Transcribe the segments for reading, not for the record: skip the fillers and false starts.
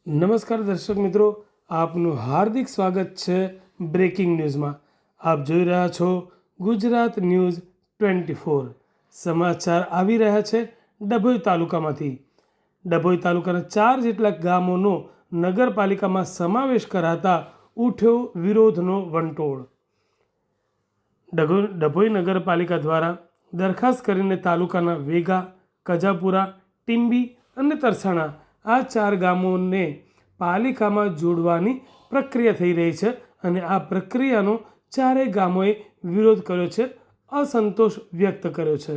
નમસ્કાર દર્શક મિત્રો, આપનું હાર્દિક સ્વાગત છે બ્રેકિંગ ન્યૂઝમાં। આપ જોઈ રહ્યા છો ગુજરાત ન્યૂઝ 24। સમાચાર આવી રહ્યા છે ડભોઈ તાલુકામાંથી। ડભોઈ તાલુકાના 4 જેટલા ગામોનો નગરપાલિકામાં સમાવેશ કરાતા ઉઠ્યો વિરોધનો વંટોળ। ડભોઈ નગરપાલિકા દ્વારા દરખાસ્ત કરીને તાલુકાના વેગા, કજાપુરા, ટીંબી અને તરસાણા આ 4 ગામોને પાલિકામાં જોડવાની પ્રક્રિયા થઈ રહી છે અને આ પ્રક્રિયાનો 4 ગામોએ વિરોધ કર્યો છે, અસંતોષ વ્યક્ત કર્યો છે।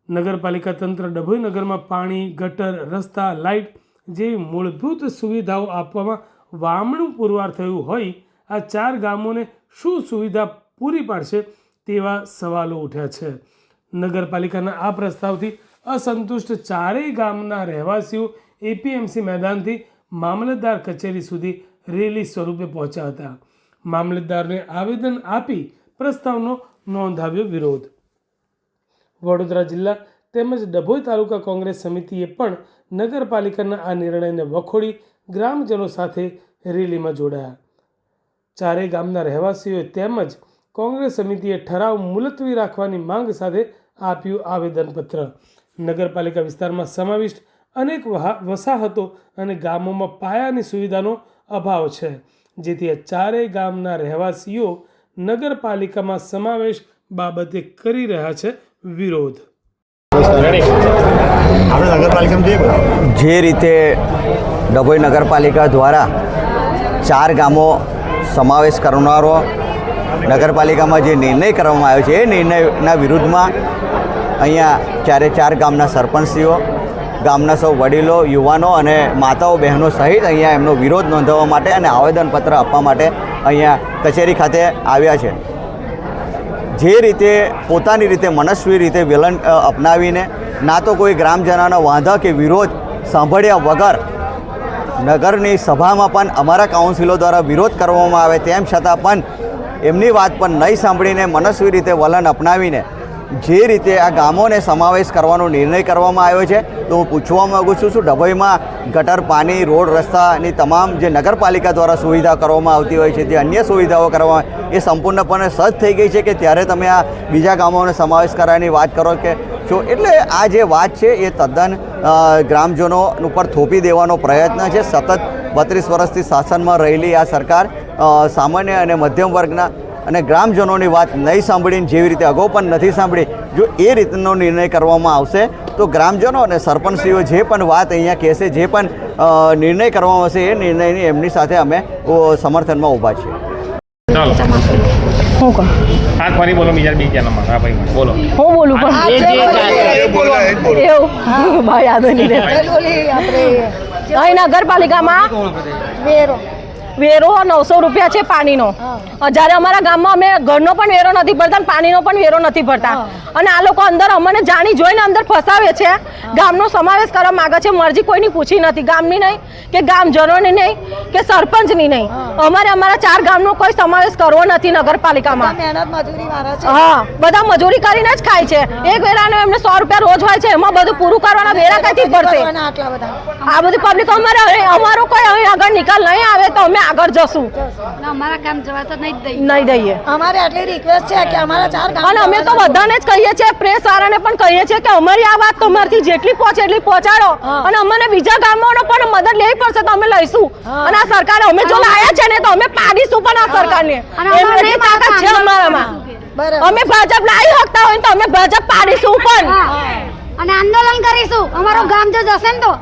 નગરપાલિકા તંત્ર ડભોઈ નગરમાં પાણી, ગટર, રસ્તા, લાઇટ જેવી મૂળભૂત સુવિધાઓ આપવામાં વામણું પુરવાર થયું હોય આ 4 ગામોને શું સુવિધા પૂરી પાડશે તેવા સવાલો ઉઠ્યા છે। નગરપાલિકાના આ પ્રસ્તાવથી અસંતુષ્ટ 4 ગામના રહેવાસીઓ એપીએમસી મેદાનથી મામલતદાર કચેરી સુધી રેલી સ્વરૂપે પહોંચ્યા હતા। મામલતદારને આવેદન આપી પ્રસ્તાવનો નોંધાવ્યો વિરોધ। વડોદરા જિલ્લા તેમજ ડભોઈ તાલુકા કોંગ્રેસ સમિતિએ પણ નગરપાલિકાના આ નિર્ણયને વખોડી ગ્રામજનો સાથે રેલીમાં જોડાયા। 4 ગામના રહેવાસીઓએ તેમજ કોંગ્રેસ સમિતિએ ઠરાવ મુલતવી રાખવાની માંગ સાથે આપ્યું આવેદનપત્ર। નગરપાલિકા વિસ્તારમાં સમાવિષ્ટ અનેક વસાહતો અને ગામોમાં પાયાની સુવિધાનો અભાવ છે, જેથી આ 4 ગામના રહેવાસીઓ નગરપાલિકામાં સમાવેશ બાબતે કરી રહ્યા છે વિરોધ। જે રીતે ડભોઈ નગરપાલિકા દ્વારા 4 ગામો સમાવેશ કરનારો નગરપાલિકામાં જે નિર્ણય કરવામાં આવ્યો છે એ નિર્ણયના વિરુદ્ધમાં અહીંયા 4 ગામના સરપંચશ્રીઓ, ગામના સૌ વડીલો, યુવાનો અને માતાઓ બહેનો સહિત અહીંયા એમનો વિરોધ નોંધાવવા માટે અને આવેદનપત્ર આપવા માટે અહીંયા કચેરી ખાતે આવ્યા છે। જે રીતે પોતાની રીતે મનસ્વી રીતે વલણ અપનાવીને ના તો કોઈ ગ્રામજનોના વાંધા કે વિરોધ સાંભળ્યા વગર નગરની સભામાં પણ અમારા કાઉન્સિલો દ્વારા વિરોધ કરવામાં આવે તેમ છતાં પણ એમની વાત પણ નહીં સાંભળીને મનસ્વી રીતે વલણ અપનાવીને જે રીતે આ ગામોને સમાવેશ કરવાનો નિર્ણય કરવામાં આવ્યો છે તો હું પૂછવા માગું છું શું ડભોઈમાં ગટર, પાણી, રોડ, રસ્તાની તમામ જે નગરપાલિકા દ્વારા સુવિધા કરવામાં આવતી હોય છે, જે અન્ય સુવિધાઓ કરવામાં એ સંપૂર્ણપણે સજ્જ થઈ ગઈ છે કે ત્યારે તમે આ બીજા ગામોને સમાવેશ કરવાની વાત કરો કે છો? એટલે આ જે વાત છે એ તદ્દન ગ્રામજનો ઉપર થોપી દેવાનો પ્રયત્ન છે। સતત 32 વર્ષથી શાસનમાં રહેલી આ સરકાર સામાન્ય અને મધ્યમ વર્ગના અને ગ્રામજનોની વાત નહીં સાંભળીને જેવી રીતે અગાઉ પણ નથી સાંભળી, જો એ રીતનો નિર્ણય કરવામાં આવશે તો ગ્રામજનો અને સરપંચશ્રીઓ જે પણ વાત અહીંયા કહેશે, જે પણ નિર્ણય કરવામાં આવશે એ નિર્ણયની એમની સાથે અમે સમર્થનમાં ઊભા છીએ। ચાલો હું કહું હાથ મારી બોલો બીજા નંબર હા ભાઈ બોલો હું બોલું પણ એવું ભાઈ યાદ નહીં રહે। અહીં નગરપાલિકામાં વેરો 900 રૂપિયા છે પાણીનો, જ્યારે અમારા ગામમાં અમે ઘરનો પણ વેરો નથી ભરતા, પાણીનો પણ વેરો નથી ભરતા અને આ લોકો અંદર અમને જાણી જોઈને અંદર ફસાવે છે। ગામનો સમાવેશ કરવા માંગે છે, મરજી કોઈની પૂછી નથી, ગામની નહીં કે ગામજનોની નહીં કે સરપંચની નહીં, અમારે અમારા 4 ગામનો કોઈ સમાવેશ કરવો નથી નગરપાલિકામાં। હા, બધા મજૂરી કરીને જ ખાય છે, એક વેરાનો એમને 100 રૂપિયા રોજ હોય છે, એમાં બધું પૂરું કરવાના વેરા કઈથી ભરશે? આ બધી પબ્લિક અમારો કોઈ અહીં આગળ નિકાલ નહીં આવે તો અમે આગળ જશું, અમારા ગામ જવા તો નહીં દઈએ। અમારે આટલી રિક્વેસ્ટ છે કે અમારા 4 ગામ અને અમે તો બધાને જ કહીએ છીએ, પ્રેસ વાળાને પણ કહીએ છીએ કે અમારી આ વાત તમારથી જેટલી પહોંચે એટલી પહોંચાડો અને અમને બીજા ગામોનો પણ મદદ લેવી પડશે તો અમે લઈશું અને આ સરકાર અમે જો લાયા છે ને તો અમે પાડીશું પણ આ સરકારને, એમની તાકાત છે અમારામાં। અમે ભાજપ લાવી શકતા હોય તો અમે ભાજપ પાડીશું પણ અને આંદોલન કરીશું, અમારું ગામ જો જશે ને તો